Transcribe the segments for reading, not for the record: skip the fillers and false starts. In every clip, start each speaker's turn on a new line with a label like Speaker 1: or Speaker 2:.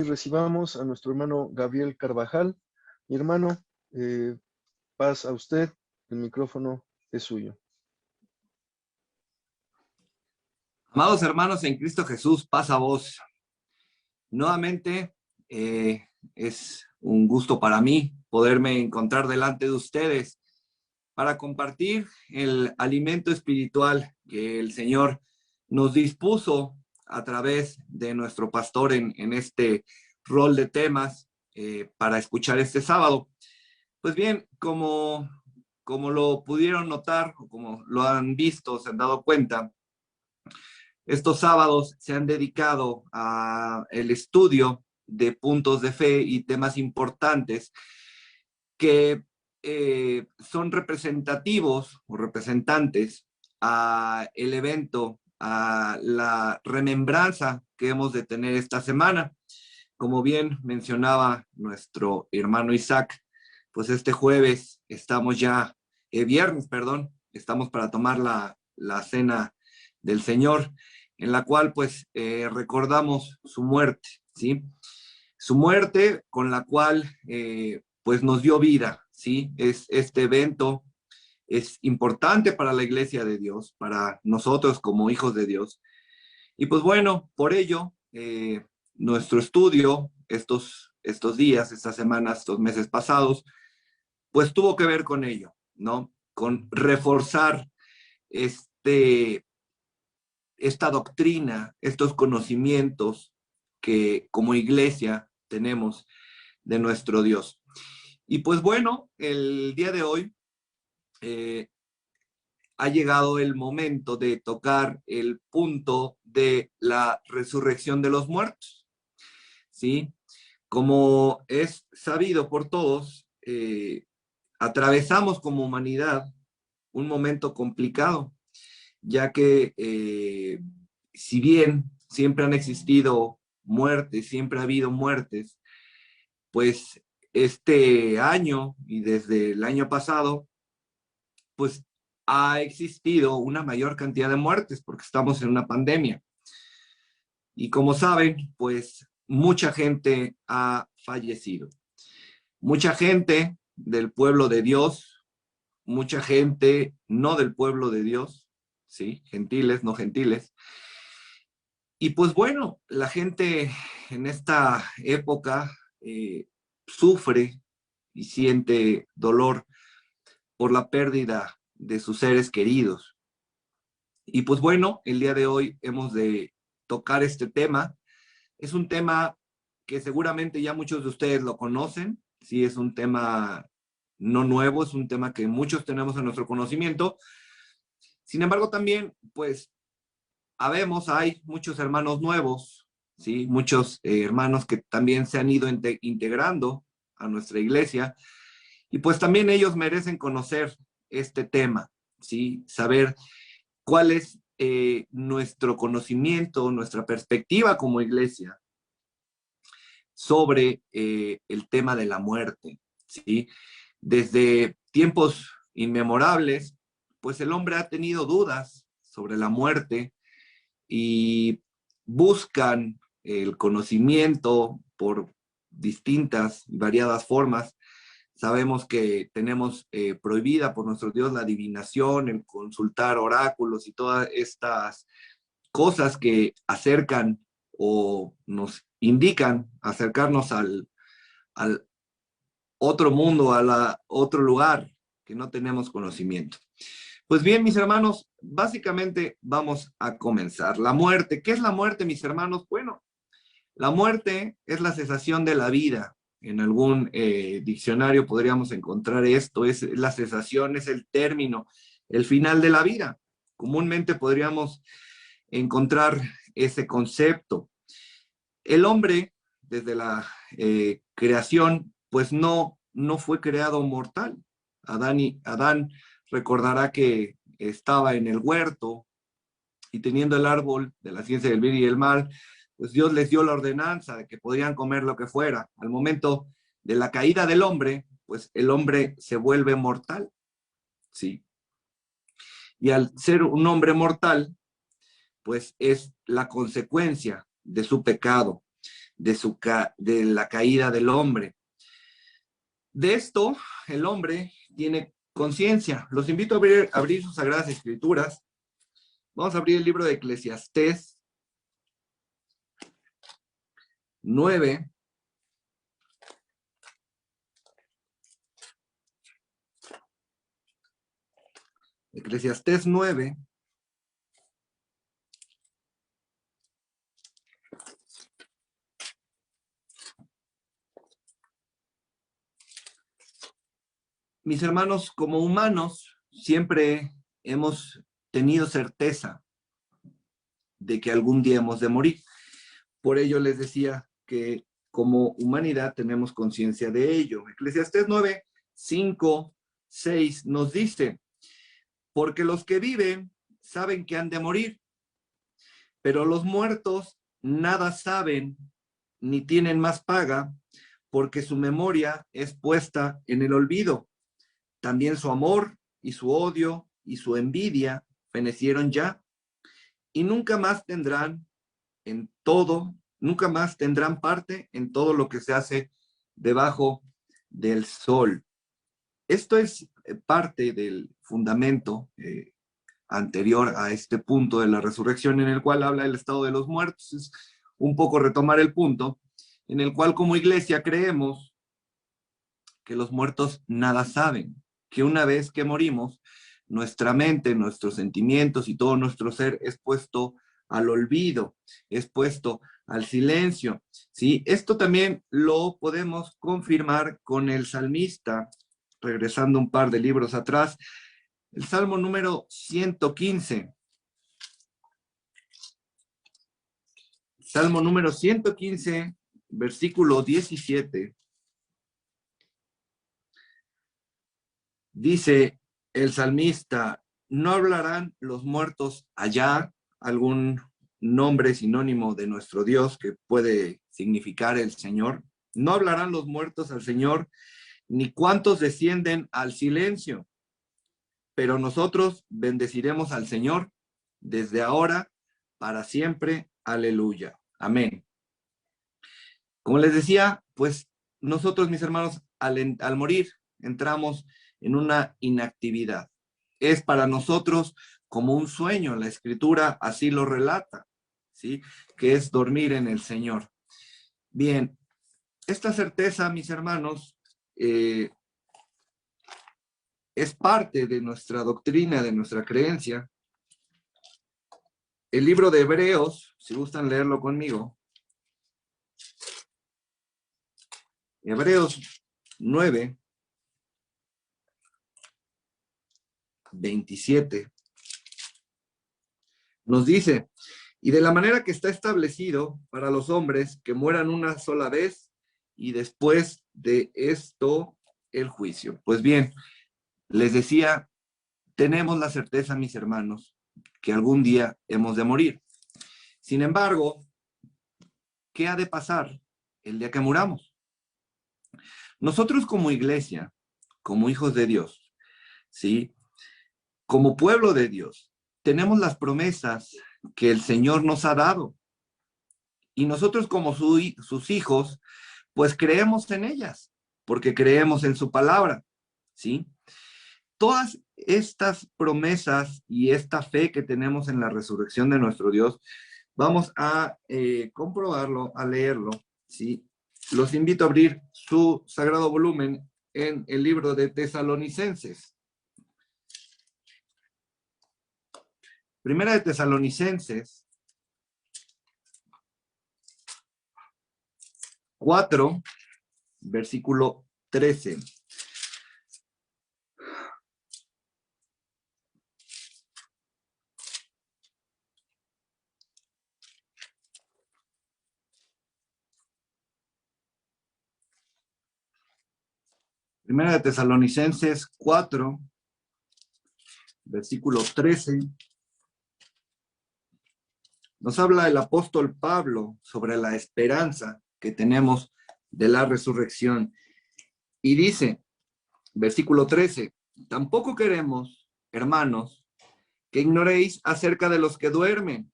Speaker 1: recibamos a nuestro hermano Gabriel Carvajal. Mi hermano, paz a usted, el micrófono es suyo.
Speaker 2: Amados hermanos en Cristo Jesús, paz a vos. Nuevamente es un gusto para mí poderme encontrar delante de ustedes para compartir el alimento espiritual que el Señor nos dispuso a través de nuestro pastor en este rol de temas para escuchar este sábado. Pues bien, como lo pudieron notar, o como lo han visto, se han dado cuenta, estos sábados se han dedicado al estudio de puntos de fe y temas importantes que son representativos o representantes a el evento, a la remembranza que hemos de tener esta semana. Como bien mencionaba nuestro hermano Isaac, pues este jueves estamos ya, viernes, perdón, estamos para tomar la cena del Señor, en la cual pues recordamos su muerte, ¿sí? Su muerte con la cual pues nos dio vida, ¿sí? Este evento es importante para la iglesia de Dios, para nosotros como hijos de Dios. Y pues bueno, por ello, nuestro estudio estos días, estas semanas, estos meses pasados, pues tuvo que ver con ello, ¿no? Con reforzar esta doctrina, estos conocimientos que como iglesia tenemos de nuestro Dios. Y pues bueno, el día de hoy ha llegado el momento de tocar el punto de la resurrección de los muertos, ¿sí? Como es sabido por todos, atravesamos como humanidad un momento complicado, ya que si bien siempre han existido muertes, siempre ha habido muertes, pues este año y desde el año pasado, pues ha existido una mayor cantidad de muertes porque estamos en una pandemia. Y como saben, pues mucha gente ha fallecido. Mucha gente del pueblo de Dios, mucha gente no del pueblo de Dios, ¿sí? Gentiles, no gentiles. Y pues bueno, la gente en esta época sufre y siente dolor por la pérdida de sus seres queridos. Y pues bueno, el día de hoy hemos de tocar este tema. Es un tema que seguramente ya muchos de ustedes lo conocen, sí, es un tema no nuevo, es un tema que muchos tenemos en nuestro conocimiento. Sin embargo, también, pues, hay muchos hermanos nuevos, ¿sí? Muchos hermanos que también se han ido integrando a nuestra iglesia, y pues también ellos merecen conocer este tema, ¿sí? Saber cuál es nuestro conocimiento, nuestra perspectiva como iglesia sobre el tema de la muerte, ¿sí? Desde tiempos inmemorables, pues el hombre ha tenido dudas sobre la muerte y buscan el conocimiento por distintas y variadas formas. Sabemos que tenemos prohibida por nuestro Dios la adivinación, el consultar oráculos y todas estas cosas que acercan o nos indican acercarnos al otro mundo, otro lugar que no tenemos conocimiento. Pues bien, mis hermanos, básicamente vamos a comenzar. La muerte. ¿Qué es la muerte, mis hermanos? Bueno, la muerte es la cesación de la vida. En algún diccionario podríamos encontrar esto, es la cesación, es el término, el final de la vida. Comúnmente podríamos encontrar ese concepto. El hombre, desde la creación, pues no fue creado mortal. Adán recordará que estaba en el huerto y teniendo el árbol de la ciencia del bien y del mal, pues Dios les dio la ordenanza de que podían comer lo que fuera. Al momento de la caída del hombre, pues el hombre se vuelve mortal, ¿sí? Y al ser un hombre mortal, pues es la consecuencia de su pecado, de la caída del hombre. De esto, el hombre tiene conciencia. Los invito a abrir sus Sagradas Escrituras. Vamos a abrir el libro de Eclesiastés 9. Eclesiastés 9. Mis hermanos, como humanos, siempre hemos tenido certeza de que algún día hemos de morir. Por ello les decía que como humanidad tenemos conciencia de ello. Eclesiastés 9, 5, 6 nos dice: porque los que viven saben que han de morir, pero los muertos nada saben ni tienen más paga, porque su memoria es puesta en el olvido. También su amor y su odio y su envidia fenecieron ya, y nunca más tendrán parte en todo lo que se hace debajo del sol. Esto es parte del fundamento anterior a este punto de la resurrección, en el cual habla del estado de los muertos. Es un poco retomar el punto en el cual como iglesia creemos que los muertos nada saben, que una vez que morimos, nuestra mente, nuestros sentimientos y todo nuestro ser es puesto al olvido, es puesto al silencio, ¿sí? Esto también lo podemos confirmar con el salmista, regresando un par de libros atrás, el Salmo número 115. Salmo número 115, versículo 17. Dice el salmista: ¿no hablarán los muertos allá? Algún nombre sinónimo de nuestro Dios que puede significar el Señor. ¿No hablarán los muertos al Señor? Ni cuántos descienden al silencio. Pero nosotros bendeciremos al Señor desde ahora para siempre. Aleluya. Amén. Como les decía, pues nosotros, mis hermanos, al morir, entramos en una inactividad. Es para nosotros como un sueño, la Escritura así lo relata, ¿sí? Que es dormir en el Señor. Bien, esta certeza, mis hermanos, es parte de nuestra doctrina, de nuestra creencia. El libro de Hebreos, si gustan leerlo conmigo. Hebreos 9, 27. Nos dice: y de la manera que está establecido para los hombres que mueran una sola vez y después de esto el juicio. Pues bien, les decía, tenemos la certeza, mis hermanos, que algún día hemos de morir. Sin embargo, ¿qué ha de pasar el día que muramos? Nosotros como iglesia, como hijos de Dios, ¿sí? Como pueblo de Dios, tenemos las promesas que el Señor nos ha dado. Y nosotros como sus hijos, pues creemos en ellas, porque creemos en su palabra, ¿sí? Todas estas promesas y esta fe que tenemos en la resurrección de nuestro Dios, vamos a comprobarlo, a leerlo, ¿sí? Los invito a abrir su sagrado volumen en el libro de Tesalonicenses. Primera de Tesalonicenses 4, versículo 13. Primera de Tesalonicenses 4, versículo 13. Nos habla el apóstol Pablo sobre la esperanza que tenemos de la resurrección. Y dice, versículo 13, tampoco queremos, hermanos, que ignoréis acerca de los que duermen,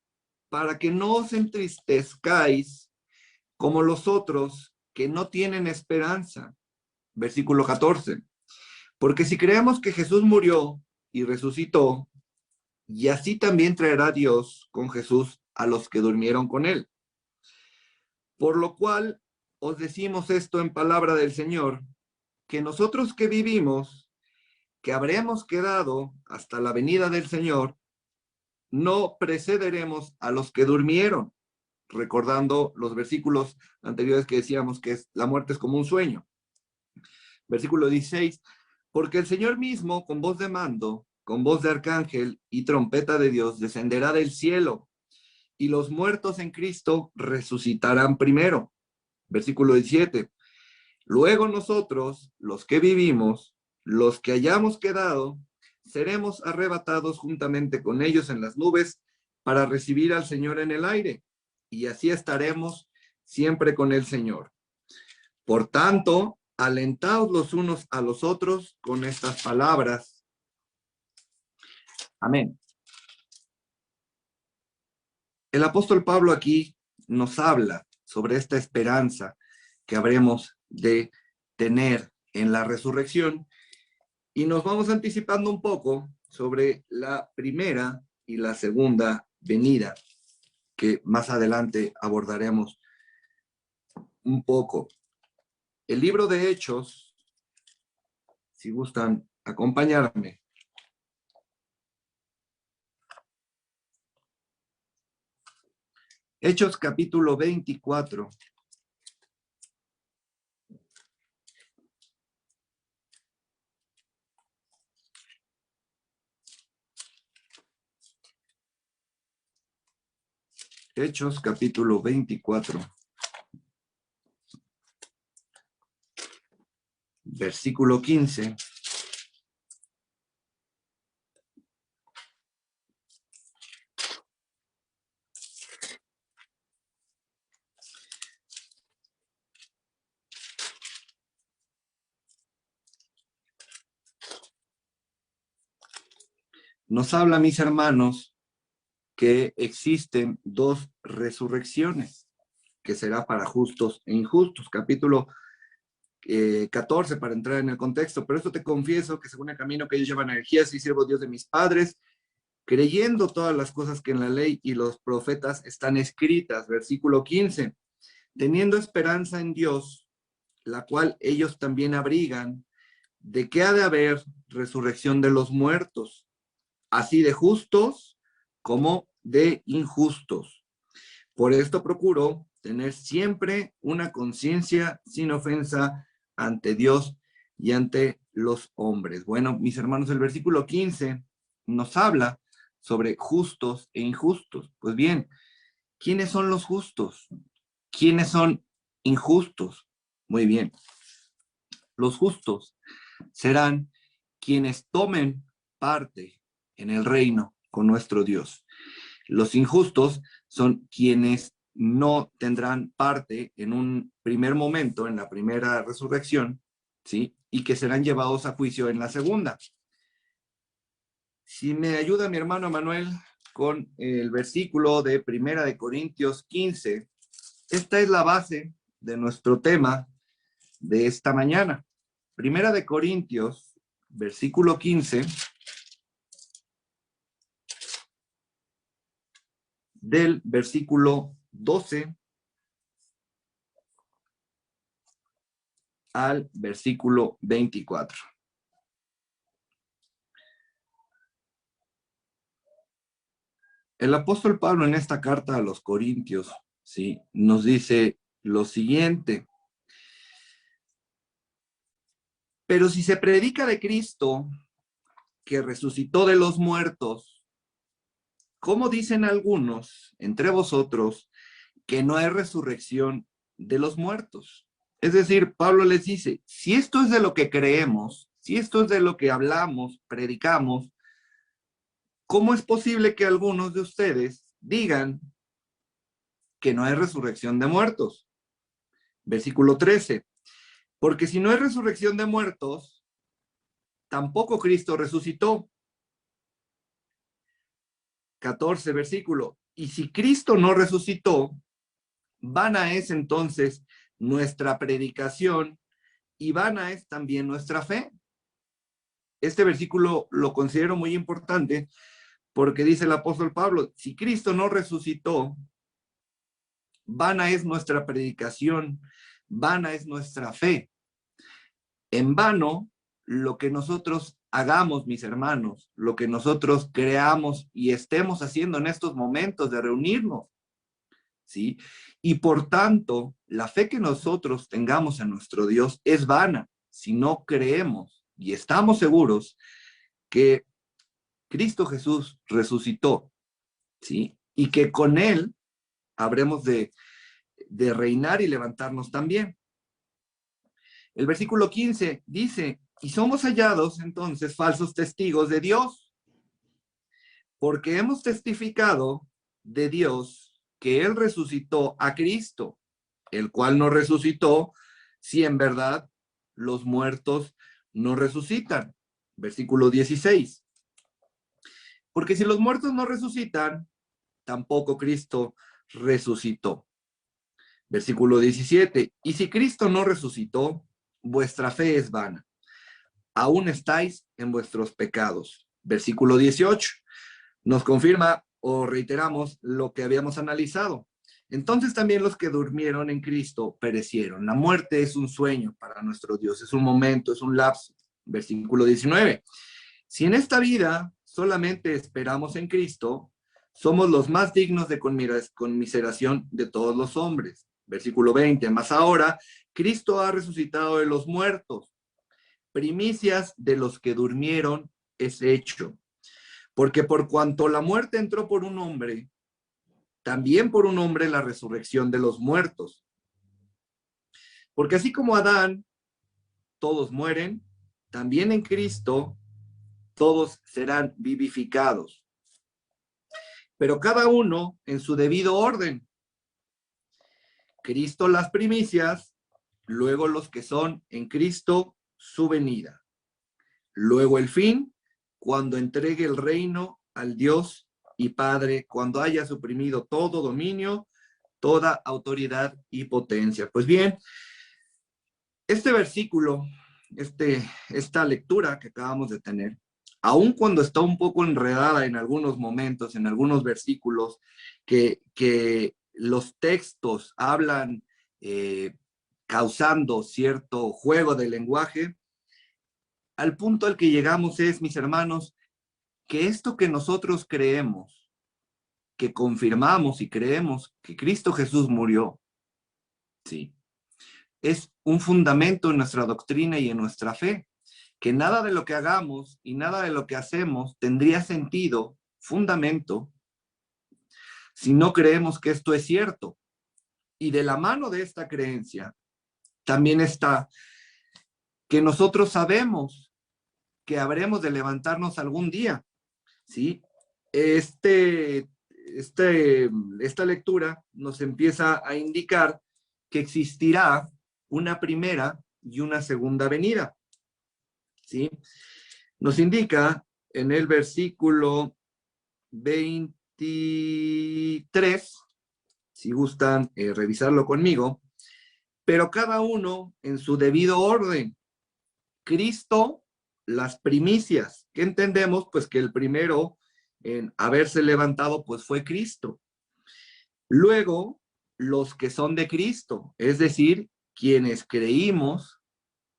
Speaker 2: para que no os entristezcáis como los otros que no tienen esperanza. Versículo 14. Porque si creemos que Jesús murió y resucitó, y así también traerá Dios con Jesús a los que durmieron con él. Por lo cual os decimos esto en palabra del Señor, que nosotros que vivimos, que habremos quedado hasta la venida del Señor, no precederemos a los que durmieron, recordando los versículos anteriores que decíamos que la muerte es como un sueño. Versículo 16, porque el Señor mismo, con voz de mando, con voz de arcángel y trompeta de Dios, descenderá del cielo, y los muertos en Cristo resucitarán primero. Versículo 17, luego nosotros, los que vivimos, los que hayamos quedado, seremos arrebatados juntamente con ellos en las nubes para recibir al Señor en el aire, y así estaremos siempre con el Señor. Por tanto, alentaos los unos a los otros con estas palabras. Amén. El apóstol Pablo aquí nos habla sobre esta esperanza que habremos de tener en la resurrección, y nos vamos anticipando un poco sobre la primera y la segunda venida, que más adelante abordaremos un poco. El libro de Hechos, si gustan acompañarme. Hechos capítulo 24. Hechos capítulo 24. Versículo 15. Nos habla, mis hermanos, que existen dos resurrecciones, que será para justos e injustos. Capítulo 14, para entrar en el contexto. Pero esto te confieso que según el camino que ellos llevan energías y siervo Dios de mis padres, creyendo todas las cosas que en la ley y los profetas están escritas. Versículo 15. Teniendo esperanza en Dios, la cual ellos también abrigan, de que ha de haber resurrección de los muertos, así de justos como de injustos. Por esto procuro tener siempre una conciencia sin ofensa ante Dios y ante los hombres. Bueno, mis hermanos, el versículo 15 nos habla sobre justos e injustos. Pues bien, ¿quiénes son los justos? ¿Quiénes son injustos? Muy bien. Los justos serán quienes tomen parte en el reino con nuestro Dios. Los injustos son quienes no tendrán parte en un primer momento, en la primera resurrección, ¿sí? Y que serán llevados a juicio en la segunda. Si me ayuda mi hermano Manuel con el versículo de Primera de Corintios 15, esta es la base de nuestro tema de esta mañana. Primera de Corintios, versículo 15, del versículo 12 al versículo 24. El apóstol Pablo en esta carta a los Corintios, ¿sí?, nos dice lo siguiente: pero si se predica de Cristo, que resucitó de los muertos, ¿cómo dicen algunos entre vosotros que no hay resurrección de los muertos? Es decir, Pablo les dice, si esto es de lo que creemos, si esto es de lo que hablamos, predicamos, ¿cómo es posible que algunos de ustedes digan que no hay resurrección de muertos? Versículo 13. Porque si no hay resurrección de muertos, tampoco Cristo resucitó. 14, versículo. Y si Cristo no resucitó, vana es entonces nuestra predicación y vana es también nuestra fe. Este versículo lo considero muy importante porque dice el apóstol Pablo, si Cristo no resucitó, vana es nuestra predicación, vana es nuestra fe. En vano, lo que nosotros hagamos, mis hermanos, lo que nosotros creamos y estemos haciendo en estos momentos de reunirnos, ¿sí? Y por tanto, la fe que nosotros tengamos en nuestro Dios es vana si no creemos y estamos seguros que Cristo Jesús resucitó, ¿sí? Y que con Él habremos de reinar y levantarnos también. El versículo 15 dice, y somos hallados entonces falsos testigos de Dios, porque hemos testificado de Dios que Él resucitó a Cristo, el cual no resucitó si en verdad los muertos no resucitan. Versículo 16. Porque si los muertos no resucitan, tampoco Cristo resucitó. Versículo 17. Y si Cristo no resucitó, vuestra fe es vana. Aún estáis en vuestros pecados. Versículo 18. Nos confirma o reiteramos lo que habíamos analizado. Entonces también los que durmieron en Cristo perecieron. La muerte es un sueño para nuestro Dios, es un momento, es un lapso. Versículo 19. Si en esta vida solamente esperamos en Cristo, somos los más dignos de conmiseración de todos los hombres. Versículo 20. Mas ahora Cristo ha resucitado de los muertos. Primicias de los que durmieron es hecho. Porque por cuanto la muerte entró por un hombre, también por un hombre la resurrección de los muertos. Porque así como Adán, todos mueren, también en Cristo todos serán vivificados. Pero cada uno en su debido orden. Cristo las primicias, luego los que son en Cristo su venida. Luego el fin, cuando entregue el reino al Dios y Padre, cuando haya suprimido todo dominio, toda autoridad y potencia. Pues bien, este versículo, esta lectura que acabamos de tener, aun cuando está un poco enredada en algunos momentos, en algunos versículos, que los textos hablan causando cierto juego de lenguaje, al punto al que llegamos es, mis hermanos, que esto que nosotros creemos, que confirmamos y creemos que Cristo Jesús murió, sí, es un fundamento en nuestra doctrina y en nuestra fe, que nada de lo que hagamos y nada de lo que hacemos tendría sentido, fundamento, si no creemos que esto es cierto. Y de la mano de esta creencia también está que nosotros sabemos que habremos de levantarnos algún día, ¿sí? Esta lectura nos empieza a indicar que existirá una primera y una segunda venida, ¿sí? Nos indica en el versículo 23, si gustan revisarlo conmigo, pero cada uno en su debido orden. Cristo, las primicias, que entendemos pues que el primero en haberse levantado pues fue Cristo. Luego, los que son de Cristo, es decir, quienes creímos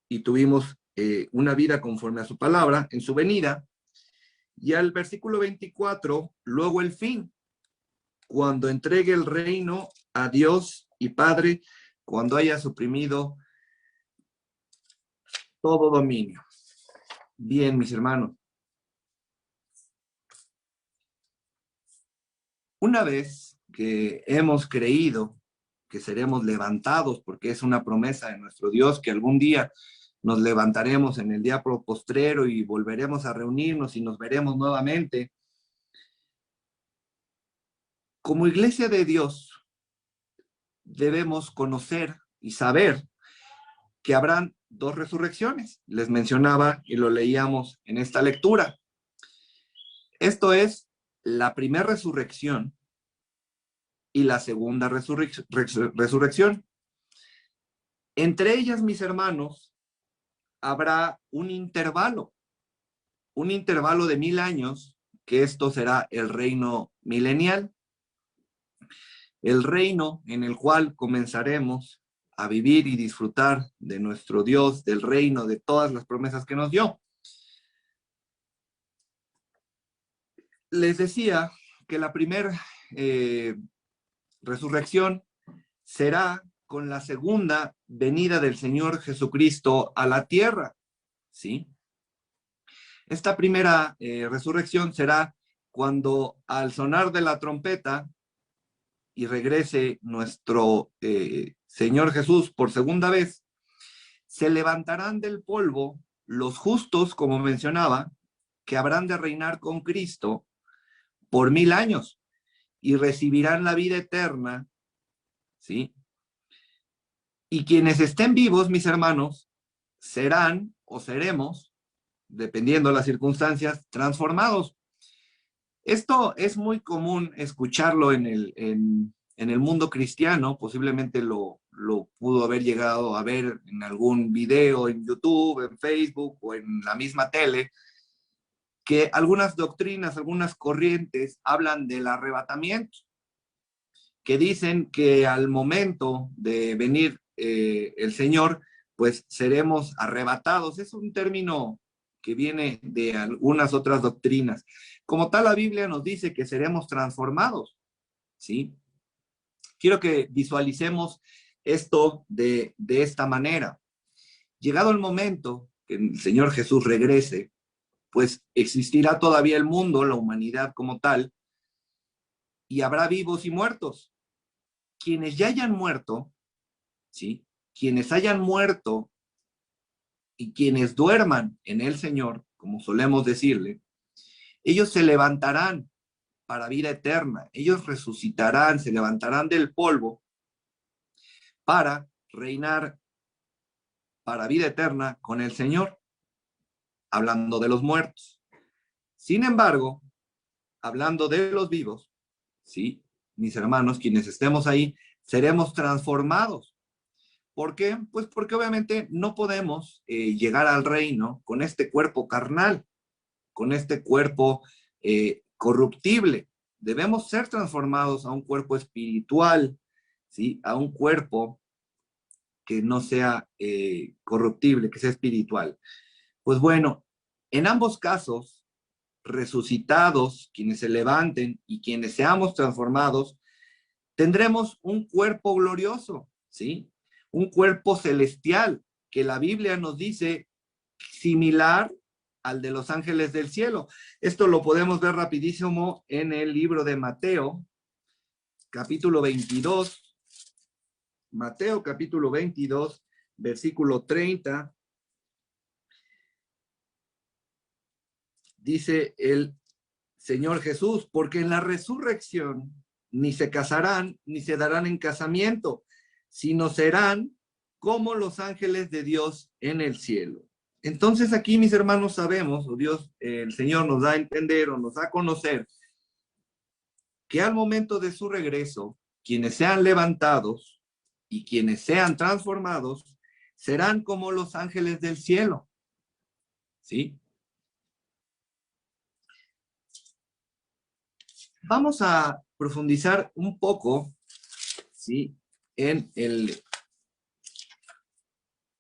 Speaker 2: y tuvimos una vida conforme a su palabra en su venida. Y al versículo 24, luego el fin, cuando entregue el reino a Dios y Padre, cuando haya suprimido todo dominio. Bien, mis hermanos. Una vez que hemos creído que seremos levantados, porque es una promesa de nuestro Dios, que algún día nos levantaremos en el día postrero y volveremos a reunirnos y nos veremos nuevamente. Como iglesia de Dios, debemos conocer y saber que habrán dos resurrecciones. Les mencionaba y lo leíamos en esta lectura. Esto es la primera resurrección y la segunda resurrección. Entre ellas, mis hermanos, habrá un intervalo de 1000 años, que esto será el reino milenial, el reino en el cual comenzaremos a vivir y disfrutar de nuestro Dios, del reino, de todas las promesas que nos dio. Les decía que la primera resurrección será con la segunda venida del Señor Jesucristo a la tierra, ¿sí? Esta primera resurrección será cuando al sonar de la trompeta y regrese nuestro Señor Jesús por segunda vez, se levantarán del polvo los justos, como mencionaba, que habrán de reinar con Cristo por 1000 años y recibirán la vida eterna, ¿sí? Y quienes estén vivos, mis hermanos, serán o seremos, dependiendo de las circunstancias, transformados. Esto es muy común escucharlo en el mundo cristiano, posiblemente lo pudo haber llegado a ver en algún video en YouTube, en Facebook o en la misma tele, que algunas doctrinas, algunas corrientes hablan del arrebatamiento, que dicen que al momento de venir el Señor, pues seremos arrebatados. Es un término que viene de algunas otras doctrinas. Como tal, la Biblia nos dice que seremos transformados, ¿sí? Quiero que visualicemos esto de esta manera. Llegado el momento que el Señor Jesús regrese, pues existirá todavía el mundo, la humanidad como tal, y habrá vivos y muertos. Quienes ya hayan muerto, ¿sí? Quienes hayan muerto y quienes duerman en el Señor, como solemos decirle, ellos se levantarán para vida eterna. Ellos resucitarán, se levantarán del polvo para reinar para vida eterna con el Señor, hablando de los muertos. Sin embargo, hablando de los vivos, ¿sí? Mis hermanos, quienes estemos ahí, seremos transformados. ¿Por qué? Pues porque obviamente no podemos llegar al reino con este cuerpo carnal, con este cuerpo corruptible. Debemos ser transformados a un cuerpo espiritual, ¿sí? A un cuerpo que no sea corruptible, que sea espiritual. Pues bueno, en ambos casos, resucitados, quienes se levanten y quienes seamos transformados, tendremos un cuerpo glorioso, ¿sí? Un cuerpo celestial, que la Biblia nos dice similar al de los ángeles del cielo. Esto lo podemos ver rapidísimo en el libro de Mateo, capítulo 22. Mateo, capítulo 22, versículo 30. Dice el Señor Jesús, porque en la resurrección ni se casarán, ni se darán en casamiento, sino serán como los ángeles de Dios en el cielo. Entonces aquí, mis hermanos, sabemos, o Dios, el Señor nos da a entender o nos da a conocer que al momento de su regreso, quienes sean levantados y quienes sean transformados, serán como los ángeles del cielo. ¿Sí? Vamos a profundizar un poco, ¿sí? En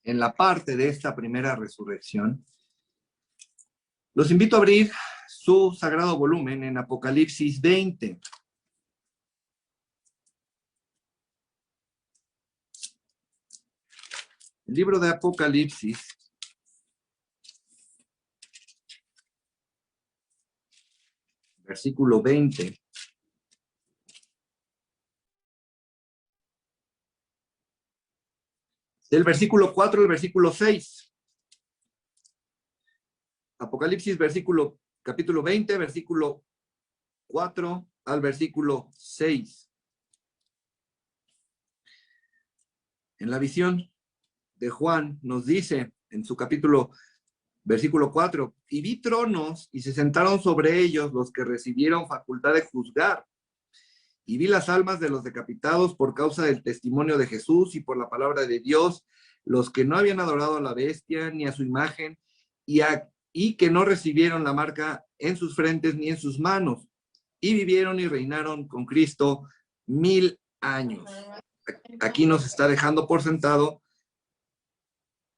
Speaker 2: la parte de esta primera resurrección. Los invito a abrir su sagrado volumen en Apocalipsis 20. El libro de Apocalipsis, versículo 20. Del versículo 4 al versículo 6. Apocalipsis, capítulo 20, versículo 4 al versículo 6. En la visión de Juan nos dice en su versículo 4, y vi tronos y se sentaron sobre ellos los que recibieron facultad de juzgar. y vi las almas de los decapitados por causa del testimonio de Jesús y por la palabra de Dios, los que no habían adorado a la bestia ni a su imagen, y que no recibieron la marca en sus frentes ni en sus manos, y vivieron y reinaron con Cristo 1000 años. Aquí nos está dejando por sentado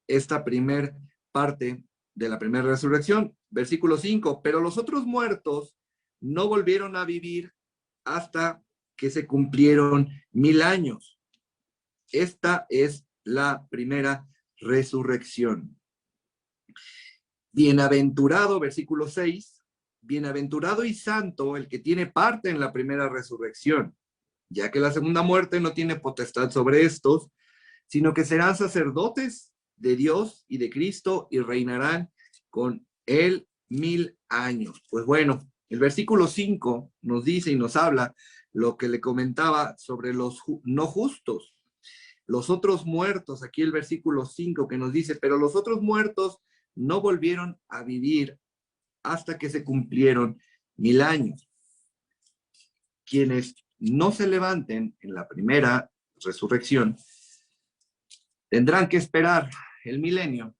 Speaker 2: esta primer parte de la primera resurrección. Versículo 5, pero los otros muertos no volvieron a vivir hasta que se cumplieron 1000 años. Esta es la primera resurrección. Bienaventurado, versículo 6, bienaventurado y santo el que tiene parte en la primera resurrección, ya que la segunda muerte no tiene potestad sobre estos, sino que serán sacerdotes de Dios y de Cristo y reinarán con él 1000 años. Pues bueno, el versículo 5 nos dice y nos habla lo que le comentaba sobre los no justos, los otros muertos. Aquí el versículo 5 que nos dice, pero los otros muertos no volvieron a vivir hasta que se cumplieron 1000 años. Quienes no se levanten en la primera resurrección tendrán que esperar el milenio.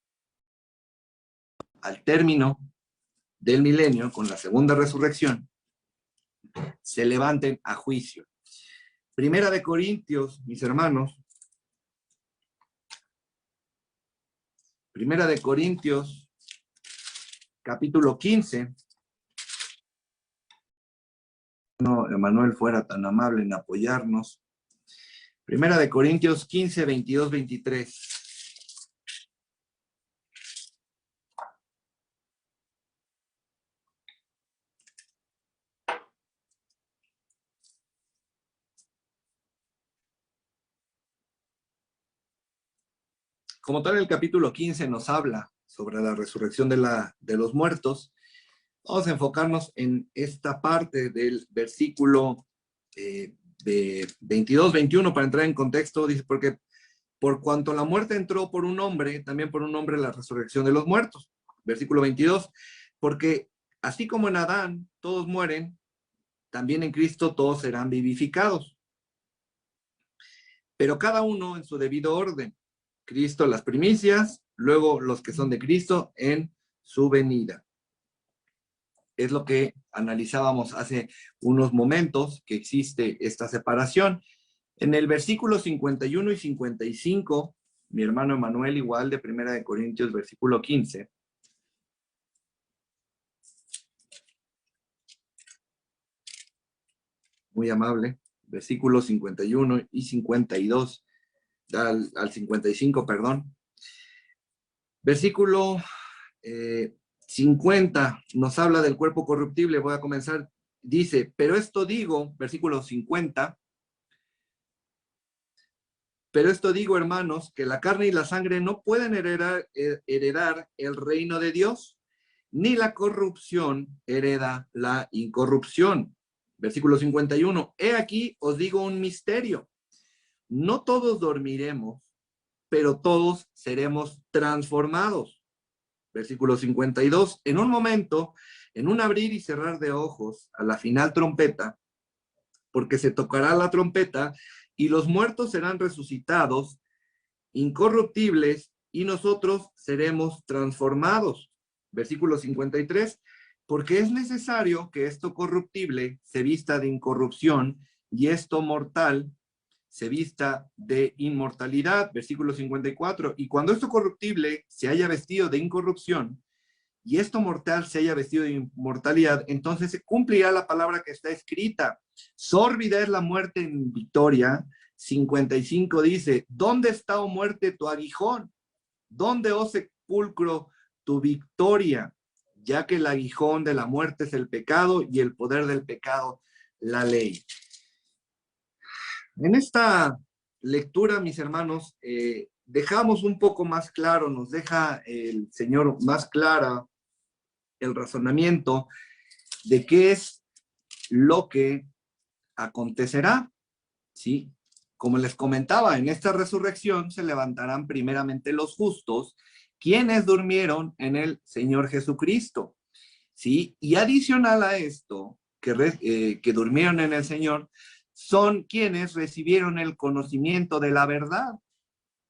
Speaker 2: Al término del milenio, con la segunda resurrección, se levanten a juicio. Primera de Corintios, mis hermanos. Primera de Corintios, capítulo 15. No, Emanuel fuera tan amable en apoyarnos. Primera de Corintios 15, 22, 23. Como tal, el capítulo 15 nos habla sobre la resurrección de los muertos. Vamos a enfocarnos en esta parte del versículo de 22, 21 para entrar en contexto. Dice, porque por cuanto la muerte entró por un hombre, también por un hombre la resurrección de los muertos. Versículo 22, porque así como en Adán todos mueren, también en Cristo todos serán vivificados. Pero cada uno en su debido orden. Cristo las primicias, luego los que son de Cristo en su venida. Es lo que analizábamos hace unos momentos, que existe esta separación. En el versículo 51 y 55, mi hermano Emanuel, igual de Primera de Corintios, versículo 15. Muy amable. Versículos 51 y 52. Al 55, perdón. Versículo 50 nos habla del cuerpo corruptible. Voy a comenzar. Dice, pero esto digo, versículo 50, pero esto digo, hermanos, que la carne y la sangre no pueden heredar el reino de Dios, ni la corrupción hereda la incorrupción. Versículo 51, he aquí os digo un misterio. No todos dormiremos, pero todos seremos transformados. Versículo 52. En un momento, en un abrir y cerrar de ojos, a la final trompeta, porque se tocará la trompeta, y los muertos serán resucitados, incorruptibles, y nosotros seremos transformados. Versículo 53. Porque es necesario que esto corruptible se vista de incorrupción, y esto mortal se vista de inmortalidad. Versículo 54, y cuando esto corruptible se haya vestido de incorrupción, y esto mortal se haya vestido de inmortalidad, entonces se cumplirá la palabra que está escrita. Sórbida es la muerte en victoria. 55 dice, ¿dónde está, oh muerte, tu aguijón? ¿Dónde, oh sepulcro, tu victoria? Ya que el aguijón de la muerte es el pecado, y el poder del pecado, la ley. En esta lectura, mis hermanos, dejamos un poco más claro, nos deja el Señor más clara el razonamiento de qué es lo que acontecerá, ¿sí? Como les comentaba, en esta resurrección se levantarán primeramente los justos, quienes durmieron en el Señor Jesucristo, ¿sí? Y adicional a esto, que durmieron en el Señor, son quienes recibieron el conocimiento de la verdad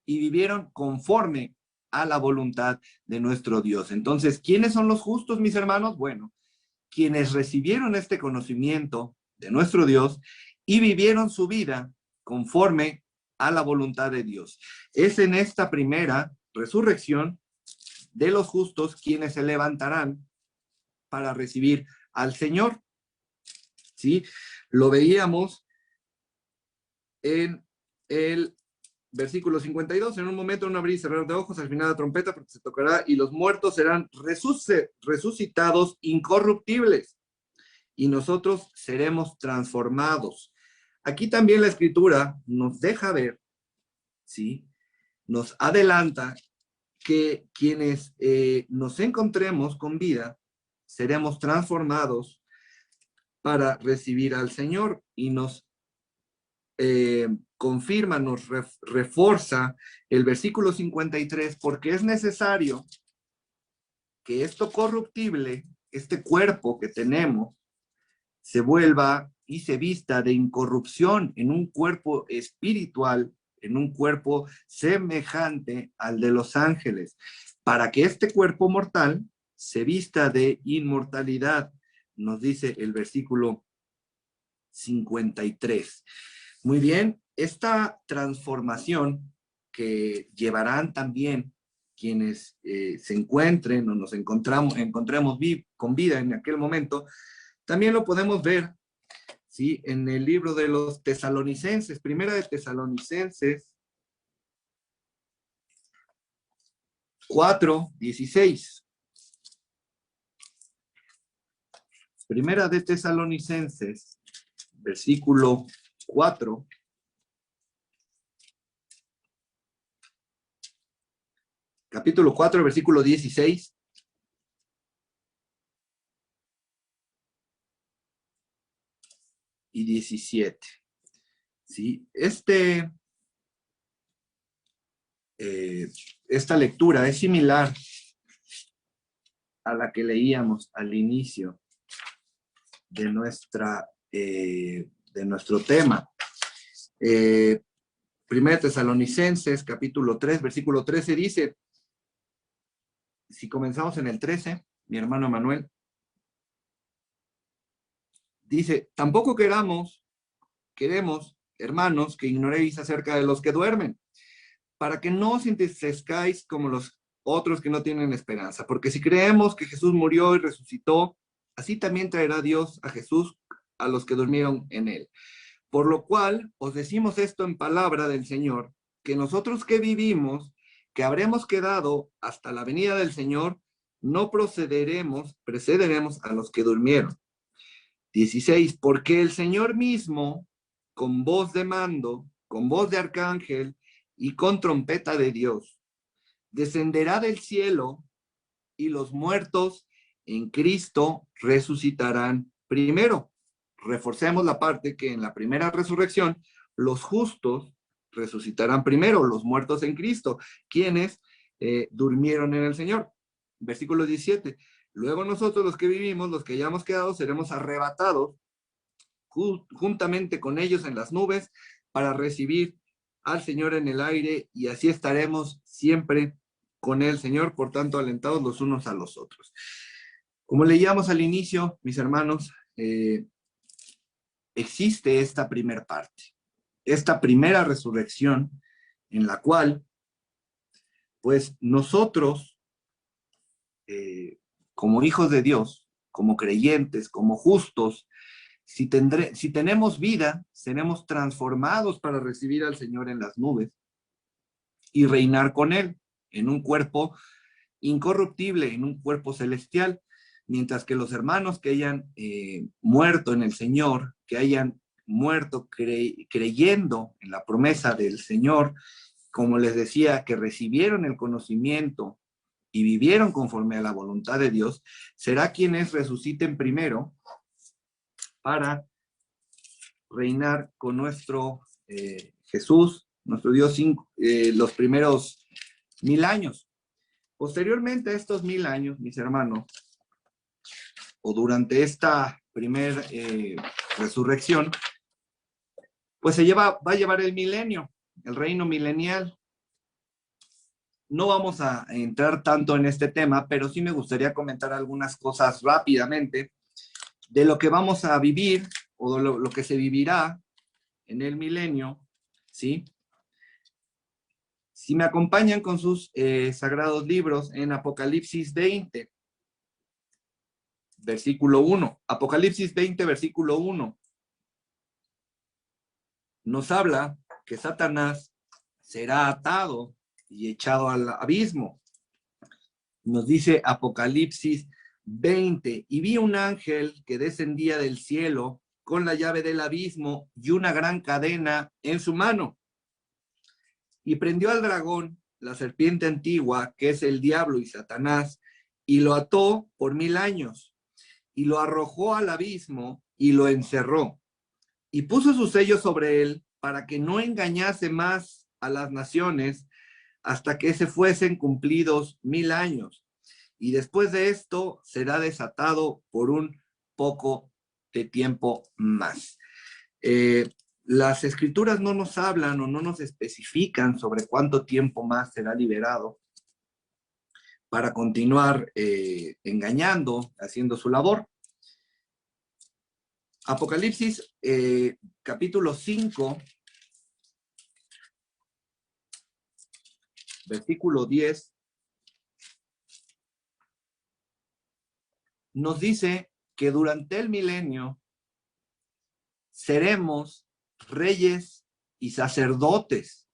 Speaker 2: y vivieron conforme a la voluntad de nuestro Dios. Entonces, ¿quiénes son los justos, mis hermanos? Bueno, quienes recibieron este conocimiento de nuestro Dios y vivieron su vida conforme a la voluntad de Dios. Es en esta primera resurrección de los justos quienes se levantarán para recibir al Señor. ¿Sí? Lo veíamos en el versículo 52, en un momento, un abrir y cerrar de ojos, al final de la trompeta, porque se tocará, y los muertos serán resucitados incorruptibles, y nosotros seremos transformados. Aquí también la Escritura nos deja ver, ¿sí? Nos adelanta que quienes nos encontremos con vida, seremos transformados para recibir al Señor, y nos confirma, nos refuerza el versículo 53, porque es necesario que esto corruptible, este cuerpo que tenemos, se vuelva y se vista de incorrupción en un cuerpo espiritual, en un cuerpo semejante al de los ángeles, para que este cuerpo mortal se vista de inmortalidad, nos dice el versículo 53. Muy bien, esta transformación que llevarán también quienes se encuentren o nos encontremos con vida en aquel momento, también lo podemos ver, ¿sí? En el libro de los Tesalonicenses, Primera de Tesalonicenses 4:16. Primera de Tesalonicenses, versículo 4. Capítulo 4, versículo 16. Y 17. ¿Sí? Esta lectura es similar a la que leíamos al inicio de nuestro tema. Primera Tesalonicenses, capítulo 3, versículo 13 dice, si comenzamos en el 13, mi hermano Manuel, dice, tampoco queremos, hermanos, que ignoréis acerca de los que duermen, para que no os entristezcáis como los otros que no tienen esperanza, porque si creemos que Jesús murió y resucitó, así también traerá Dios a Jesús a los que durmieron en él. Por lo cual, os decimos esto en palabra del Señor, que nosotros que vivimos, que habremos quedado hasta la venida del Señor, no precederemos a los que durmieron. 16, porque el Señor mismo, con voz de mando, con voz de arcángel y con trompeta de Dios, descenderá del cielo y los muertos en Cristo resucitarán primero. Reforcemos la parte que en la primera resurrección los justos resucitarán primero, los muertos en Cristo, quienes durmieron en el Señor. Versículo 17. Luego nosotros los que vivimos, los que hayamos quedado, seremos arrebatados juntamente con ellos en las nubes para recibir al Señor en el aire, y así estaremos siempre con el Señor, por tanto alentados los unos a los otros. Como leíamos al inicio, mis hermanos, existe esta primera parte, esta primera resurrección en la cual, pues nosotros, como hijos de Dios, como creyentes, como justos, si tenemos vida, seremos transformados para recibir al Señor en las nubes y reinar con Él en un cuerpo incorruptible, en un cuerpo celestial, mientras que los hermanos que hayan muerto en el Señor, que hayan muerto creyendo en la promesa del Señor, como les decía, que recibieron el conocimiento y vivieron conforme a la voluntad de Dios, será quienes resuciten primero para reinar con nuestro Jesús, nuestro Dios, los primeros 1000 años. Posteriormente a estos 1000 años, mis hermanos, o durante esta primera resurrección, pues va a llevar el milenio, el reino milenial. No vamos a entrar tanto en este tema, pero sí me gustaría comentar algunas cosas rápidamente de lo que vamos a vivir o de lo que se vivirá en el milenio, ¿sí? Si me acompañan con sus sagrados libros en Apocalipsis 20, versículo 1. Apocalipsis 20, versículo 1. Nos habla que Satanás será atado y echado al abismo. Nos dice Apocalipsis 20, y vi un ángel que descendía del cielo con la llave del abismo y una gran cadena en su mano. Y prendió al dragón, la serpiente antigua, que es el diablo y Satanás, y lo ató por 1000 años, y lo arrojó al abismo y lo encerró, y puso su sello sobre él para que no engañase más a las naciones hasta que se fuesen cumplidos 1000 años. Y después de esto será desatado por un poco de tiempo más. Las escrituras no nos hablan o no nos especifican sobre cuánto tiempo más será liberado para continuar engañando, haciendo su labor. Apocalipsis capítulo 5, versículo 10, nos dice que durante el milenio seremos reyes y sacerdotes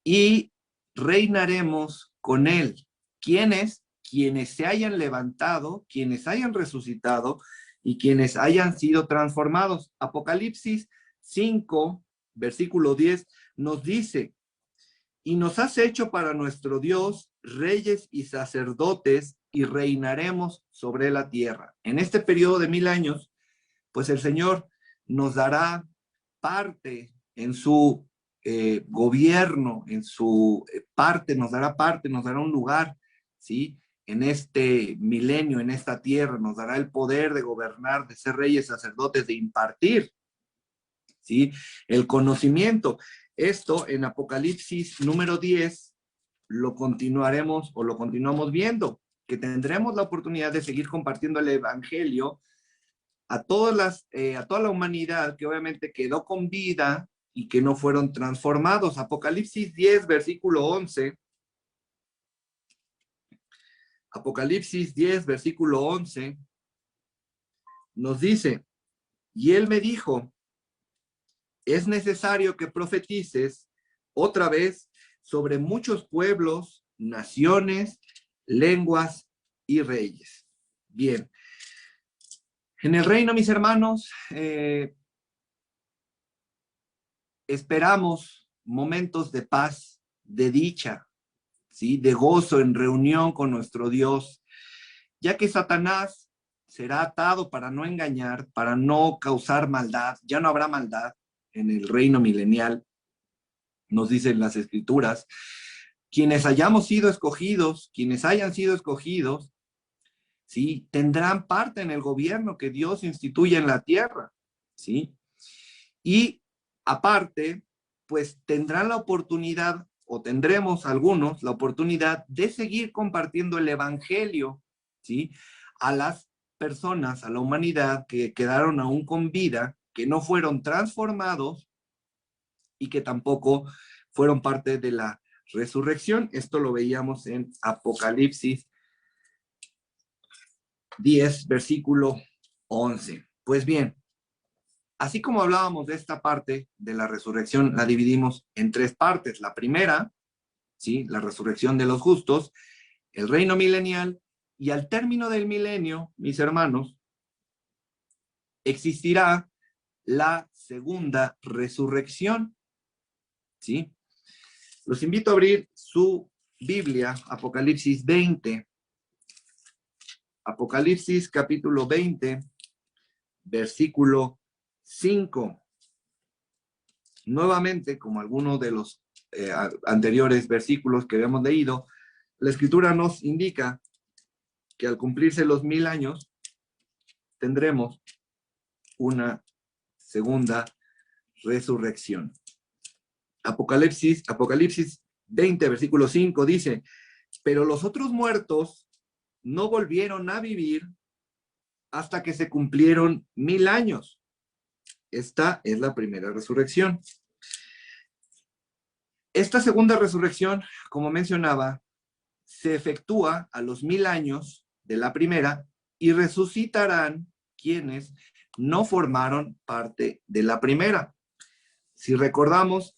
Speaker 2: y reinaremos con él. ¿Quiénes? Quienes se hayan levantado, quienes hayan resucitado y quienes hayan sido transformados. Apocalipsis 5, versículo 10, nos dice: y nos has hecho para nuestro Dios reyes y sacerdotes y reinaremos sobre la tierra. En este periodo de 1000 años, pues el Señor nos dará parte en su gobierno, en su parte, nos dará un lugar, ¿sí? En este milenio, en esta tierra, nos dará el poder de gobernar, de ser reyes, sacerdotes, de impartir, ¿sí? El conocimiento. Esto en Apocalipsis número 10 lo continuaremos o lo continuamos viendo, que tendremos la oportunidad de seguir compartiendo el evangelio a toda la humanidad que obviamente quedó con vida y que no fueron transformados. Apocalipsis 10, versículo 11. Apocalipsis 10, versículo 11, nos dice: y él me dijo, es necesario que profetices otra vez sobre muchos pueblos, naciones, lenguas y reyes. Bien. En el reino, mis hermanos, esperamos momentos de paz, de dicha, ¿sí? De gozo en reunión con nuestro Dios, ya que Satanás será atado para no engañar, para no causar maldad. Ya no habrá maldad en el reino milenial, nos dicen las escrituras. Quienes hayan sido escogidos, ¿sí? Tendrán parte en el gobierno que Dios instituye en la tierra, ¿sí? Y aparte, pues tendrán la oportunidad, o tendremos algunos la oportunidad de seguir compartiendo el evangelio, ¿sí? A las personas, a la humanidad que quedaron aún con vida, que no fueron transformados y que tampoco fueron parte de la resurrección. Esto lo veíamos en Apocalipsis 10, versículo 11. Pues bien, así como hablábamos de esta parte de la resurrección, la dividimos en 3 partes. La primera, ¿sí? La resurrección de los justos, el reino milenial, y al término del milenio, mis hermanos, existirá la segunda resurrección, ¿sí? Los invito a abrir su Biblia, Apocalipsis 20. Apocalipsis capítulo 20, versículo 5. Nuevamente, como algunos de los anteriores versículos que habíamos leído, la escritura nos indica que al cumplirse los 1000 años, tendremos una segunda resurrección. Apocalipsis 20, versículo 5 dice, pero los otros muertos no volvieron a vivir hasta que se cumplieron 1000 años. Esta es la primera resurrección. Esta segunda resurrección, como mencionaba, se efectúa a los 1000 años de la primera y resucitarán quienes no formaron parte de la primera. Si recordamos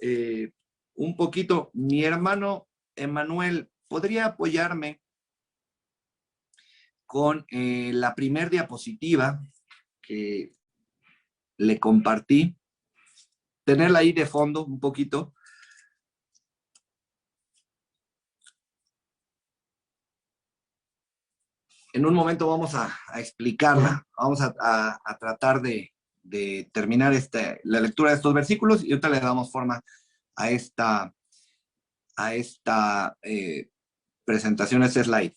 Speaker 2: un poquito, mi hermano Emanuel, ¿podría apoyarme con la primer diapositiva que le compartí? Tenerla ahí de fondo un poquito. En un momento vamos a explicarla, vamos a tratar de terminar la lectura de estos versículos y ahorita le damos forma a esta presentación, a este slide.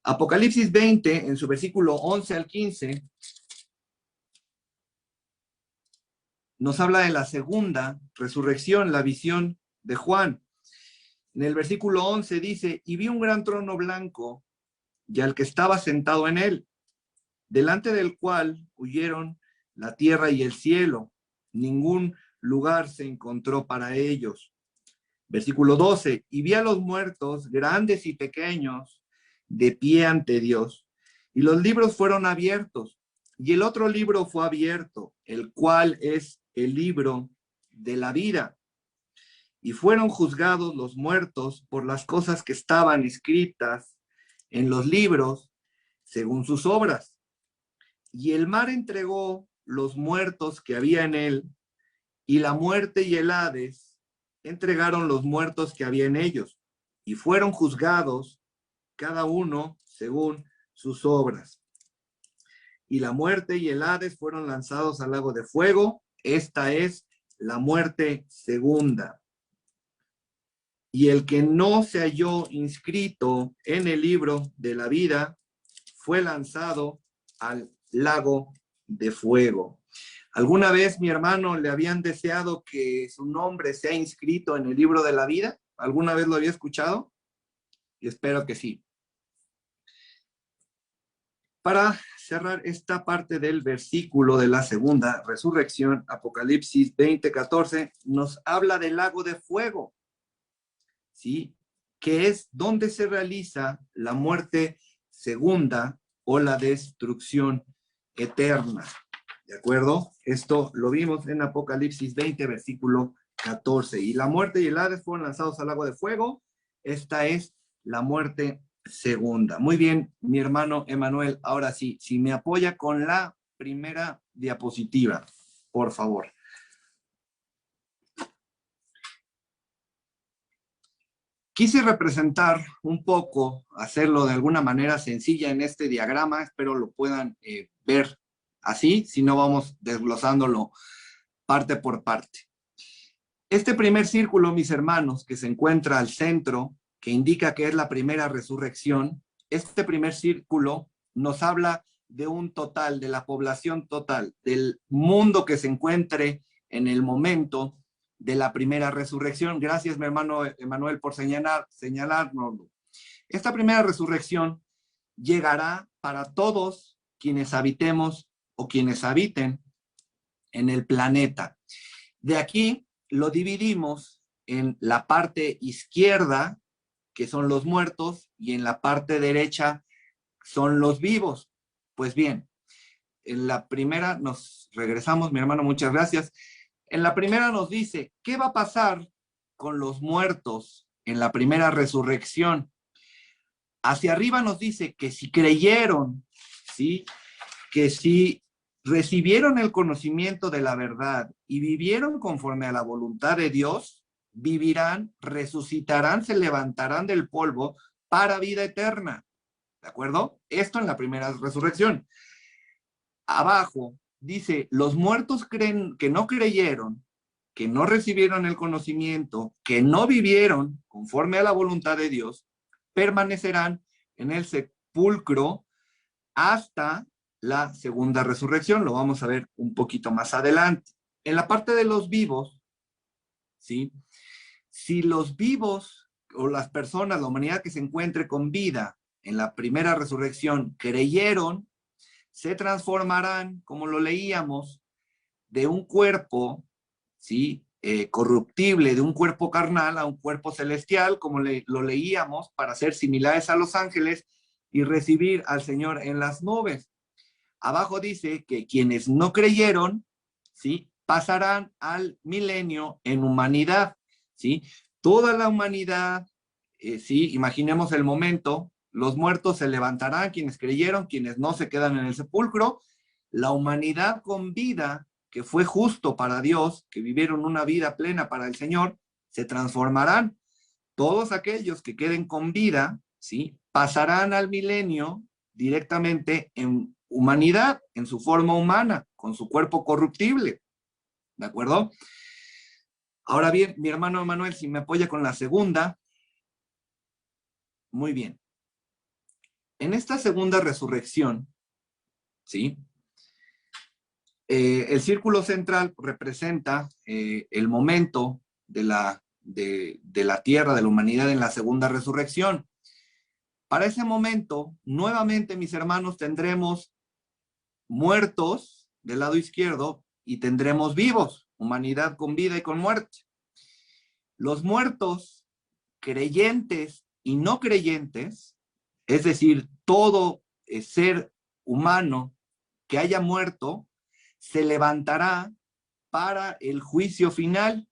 Speaker 2: Apocalipsis 20, en su versículo 11 al 15, nos habla de la segunda resurrección, la visión de Juan. En el versículo 11 dice, y vi un gran trono blanco y al que estaba sentado en él, delante del cual huyeron la tierra y el cielo. Ningún lugar se encontró para ellos. Versículo 12, y vi a los muertos, grandes y pequeños, de pie ante Dios, y los libros fueron abiertos, y el otro libro fue abierto, el cual es el libro de la vida. Y fueron juzgados los muertos por las cosas que estaban escritas en los libros, según sus obras. Y el mar entregó los muertos que había en él, y la muerte y el Hades entregaron los muertos que había en ellos, y fueron juzgados cada uno según sus obras. Y la muerte y el Hades fueron lanzados al lago de fuego. Esta es la muerte segunda. Y el que no se halló inscrito en el libro de la vida fue lanzado al lago de fuego. ¿Alguna vez, mi hermano, le habían deseado que su nombre sea inscrito en el libro de la vida? ¿Alguna vez lo había escuchado? Y espero que sí. Para cerrar esta parte del versículo de la segunda resurrección, Apocalipsis 20:14, nos habla del lago de fuego, ¿sí? Que es donde se realiza la muerte segunda o la destrucción eterna. ¿De acuerdo? Esto lo vimos en Apocalipsis 20, versículo 14. Y la muerte y el Hades fueron lanzados al lago de fuego. Esta es la muerte segunda. Muy bien, mi hermano Emanuel. Ahora sí, si me apoya con la primera diapositiva, por favor. Quise representar un poco, hacerlo de alguna manera sencilla en este diagrama. Espero lo puedan ver así, si no vamos desglosándolo parte por parte. Este primer círculo, mis hermanos, que se encuentra al centro, que indica que es la primera resurrección, este primer círculo nos habla de un total, de la población total, del mundo que se encuentre en el momento de la primera resurrección. Gracias, mi hermano Emanuel, por señalárnoslo. Esta primera resurrección llegará para todos quienes habitemos o quienes habiten en el planeta. De aquí lo dividimos en la parte izquierda, que son los muertos, y en la parte derecha son los vivos. Pues bien, en la primera nos regresamos, mi hermano, muchas gracias. En la primera nos dice, ¿qué va a pasar con los muertos en la primera resurrección? Hacia arriba nos dice que si creyeron, ¿sí? Que si recibieron el conocimiento de la verdad y vivieron conforme a la voluntad de Dios, vivirán, resucitarán, se levantarán del polvo para vida eterna. ¿De acuerdo? Esto en la primera resurrección. Abajo dice, los muertos creen que no creyeron, que no recibieron el conocimiento, que no vivieron conforme a la voluntad de Dios, permanecerán en el sepulcro hasta la segunda resurrección. Lo vamos a ver un poquito más adelante. en la parte de los vivos, ¿sí? Si los vivos o las personas, la humanidad que se encuentre con vida en la primera resurrección, creyeron, se transformarán, como lo leíamos, de un cuerpo, ¿sí? Corruptible, de un cuerpo carnal a un cuerpo celestial, como lo leíamos, para ser similares a los ángeles y recibir al Señor en las nubes. Abajo dice que quienes no creyeron, ¿sí? Pasarán al milenio en humanidad, ¿sí? Toda la humanidad, ¿sí? Imaginemos el momento, los muertos se levantarán, quienes creyeron, quienes no se quedan en el sepulcro, la humanidad con vida, que fue justo para Dios, que vivieron una vida plena para el Señor, se transformarán. Todos aquellos que queden con vida, ¿sí? Pasarán al milenio directamente en humanidad, en su forma humana, con su cuerpo corruptible. ¿De acuerdo? Ahora bien, mi hermano Manuel, si me apoya con la segunda. Muy bien. En esta segunda resurrección, ¿sí? El círculo central representa el momento de la tierra, de la humanidad en la segunda resurrección. Para ese momento, nuevamente, mis hermanos, tendremos muertos del lado izquierdo y tendremos vivos, humanidad con vida y con muerte. Los muertos, creyentes y no creyentes, es decir, todo ser humano que haya muerto, se levantará para el juicio final,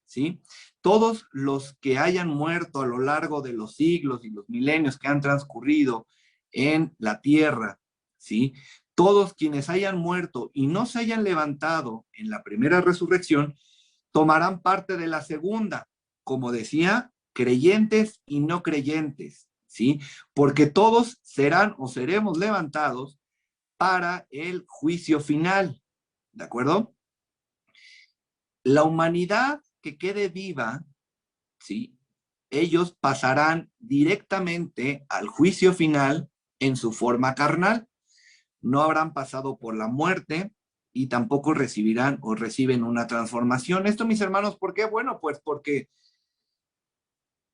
Speaker 2: ¿sí? Todos los que hayan muerto a lo largo de los siglos y los milenios que han transcurrido en la tierra, ¿sí? Todos quienes hayan muerto y no se hayan levantado en la primera resurrección, tomarán parte de la segunda, como decía, creyentes y no creyentes, ¿sí? Porque todos serán o seremos levantados para el juicio final, ¿de acuerdo? La humanidad que quede viva, ¿sí? Ellos pasarán directamente al juicio final en su forma carnal. No habrán pasado por la muerte y tampoco recibirán o reciben una transformación. Esto, mis hermanos, ¿por qué? Bueno, pues porque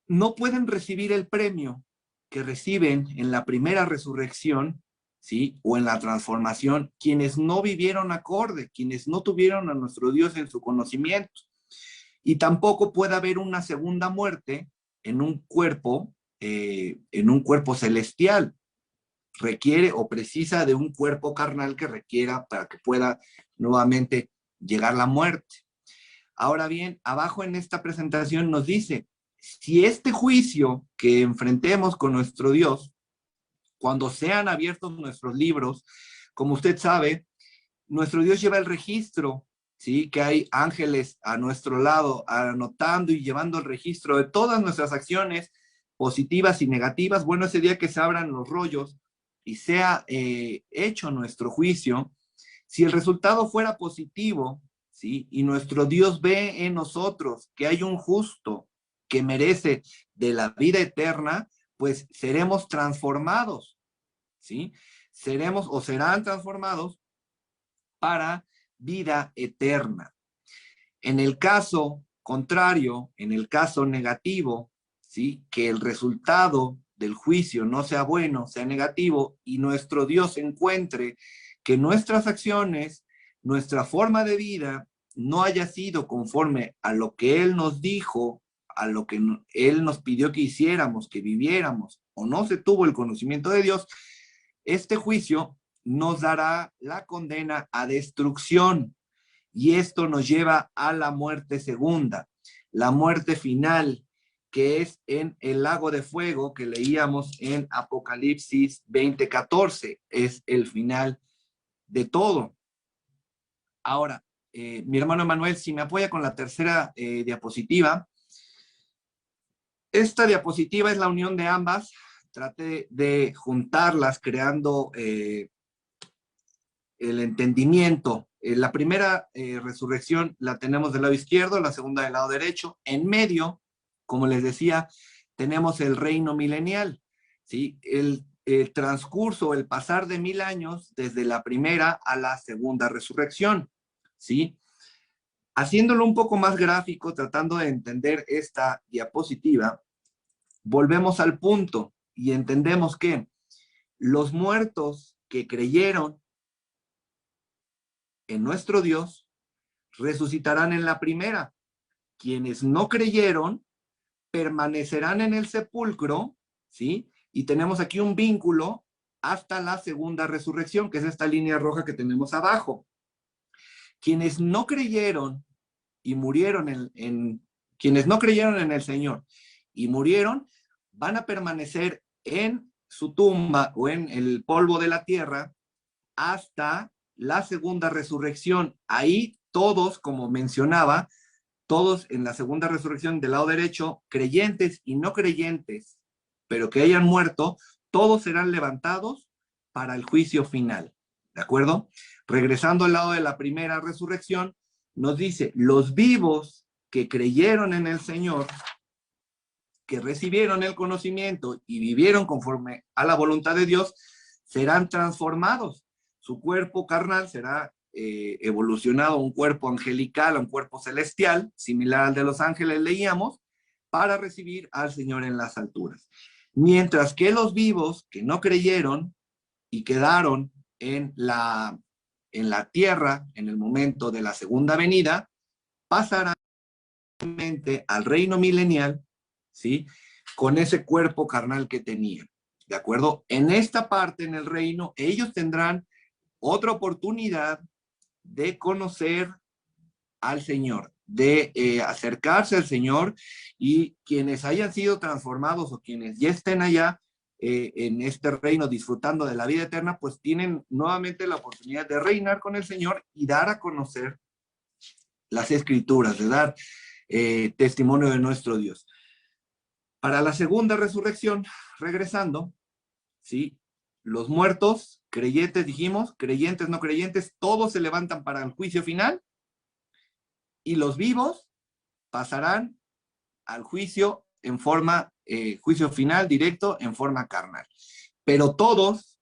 Speaker 2: no pueden recibir el premio que reciben en la primera resurrección, ¿sí? O en la transformación, quienes no vivieron acorde, quienes no tuvieron a nuestro Dios en su conocimiento. Y tampoco puede haber una segunda muerte en un cuerpo celestial. Requiere o precisa de un cuerpo carnal que requiera para que pueda nuevamente llegar la muerte. Ahora bien, abajo en esta presentación nos dice, si este juicio que enfrentemos con nuestro Dios, cuando sean abiertos nuestros libros, como usted sabe, nuestro Dios lleva el registro, ¿sí? Que hay ángeles a nuestro lado anotando y llevando el registro de todas nuestras acciones positivas y negativas. Bueno, ese día que se abran los rollos y sea hecho nuestro juicio, si el resultado fuera positivo, ¿sí? Y nuestro Dios ve en nosotros que hay un justo que merece de la vida eterna, pues seremos transformados, ¿sí? Seremos o serán transformados para vida eterna. En el caso contrario, en el caso negativo, ¿sí? Que el resultado del juicio no sea bueno, sea negativo, y nuestro Dios encuentre que nuestras acciones, nuestra forma de vida, no haya sido conforme a lo que Él nos dijo, a lo que Él nos pidió que hiciéramos, que viviéramos, o no se tuvo el conocimiento de Dios, este juicio nos dará la condena a destrucción. Y esto nos lleva a la muerte segunda, la muerte final, que es en el lago de fuego que leíamos en Apocalipsis 20:14. Es el final de todo. Ahora, mi hermano Emanuel, si me apoya con la tercera diapositiva. Esta diapositiva es la unión de ambas. Trate de juntarlas creando el entendimiento. La primera resurrección la tenemos del lado izquierdo, la segunda del lado derecho. En medio, como les decía, tenemos el reino milenial, ¿sí? El transcurso, el pasar de 1000 años desde la primera a la segunda resurrección, ¿sí? Haciéndolo un poco más gráfico, tratando de entender esta diapositiva, volvemos al punto y entendemos que los muertos que creyeron en nuestro Dios resucitarán en la primera. Quienes no creyeron permanecerán en el sepulcro, ¿sí? Y tenemos aquí un vínculo hasta la segunda resurrección, que es esta línea roja que tenemos abajo. Quienes no creyeron y murieron quienes no creyeron en el Señor y murieron, van a permanecer en su tumba o en el polvo de la tierra hasta la segunda resurrección. Ahí todos, como mencionaba, todos en la segunda resurrección del lado derecho, creyentes y no creyentes, pero que hayan muerto, todos serán levantados para el juicio final. ¿De acuerdo? Regresando al lado de la primera resurrección, nos dice, los vivos que creyeron en el Señor, que recibieron el conocimiento y vivieron conforme a la voluntad de Dios, serán transformados. Su cuerpo carnal será evolucionado a un cuerpo angelical, a un cuerpo celestial, similar al de los ángeles, leíamos, para recibir al Señor en las alturas. Mientras que los vivos que no creyeron y quedaron en la tierra en el momento de la segunda venida, pasarán al reino milenial, ¿sí? Con ese cuerpo carnal que tenían, ¿de acuerdo? En esta parte, en el reino, ellos tendrán otra oportunidad de conocer al Señor, de acercarse al Señor, y quienes hayan sido transformados o quienes ya estén allá en este reino disfrutando de la vida eterna, pues tienen nuevamente la oportunidad de reinar con el Señor y dar a conocer las Escrituras, de dar testimonio de nuestro Dios. Para la segunda resurrección, regresando, ¿sí? Los muertos, creyentes dijimos, creyentes, no creyentes, todos se levantan para el juicio final, y los vivos pasarán al juicio en forma, juicio final directo en forma carnal. Pero todos,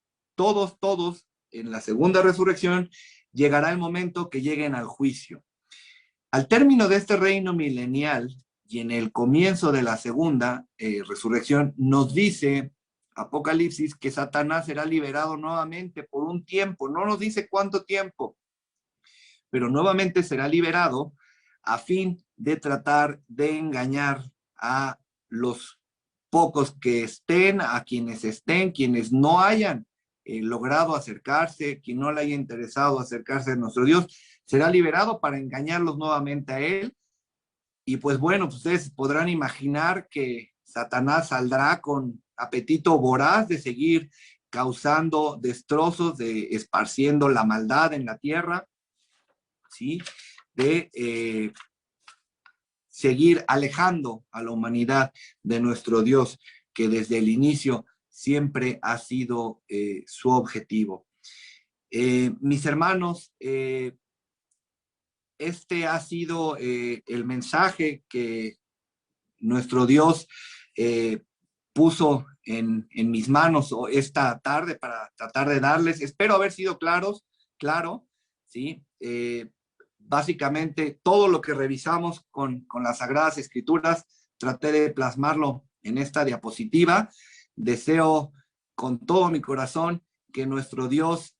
Speaker 2: en la segunda resurrección, llegará el momento que lleguen al juicio. Al término de este reino milenial y en el comienzo de la segunda resurrección, nos dice Apocalipsis que Satanás será liberado nuevamente por un tiempo. No nos dice cuánto tiempo, pero nuevamente será liberado a fin de tratar de engañar a los pocos que estén, a quienes estén, quienes no hayan logrado acercarse, quien no le haya interesado acercarse a nuestro Dios, será liberado para engañarlos nuevamente a él. Y pues bueno, ustedes podrán imaginar que Satanás saldrá con apetito voraz de seguir causando destrozos, de esparciendo la maldad en la tierra, ¿sí? De seguir alejando a la humanidad de nuestro Dios, que desde el inicio siempre ha sido su objetivo. Mis hermanos, este ha sido el mensaje que nuestro Dios puso en mis manos esta tarde para tratar de darles. Espero haber sido claro, ¿sí? Básicamente todo lo que revisamos con las Sagradas Escrituras, traté de plasmarlo en esta diapositiva. Deseo con todo mi corazón que nuestro Dios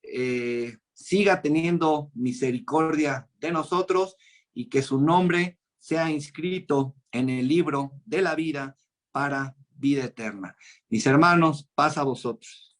Speaker 2: siga teniendo misericordia de nosotros y que su nombre sea inscrito en el libro de la vida para vida eterna. Mis hermanos, paz a vosotros.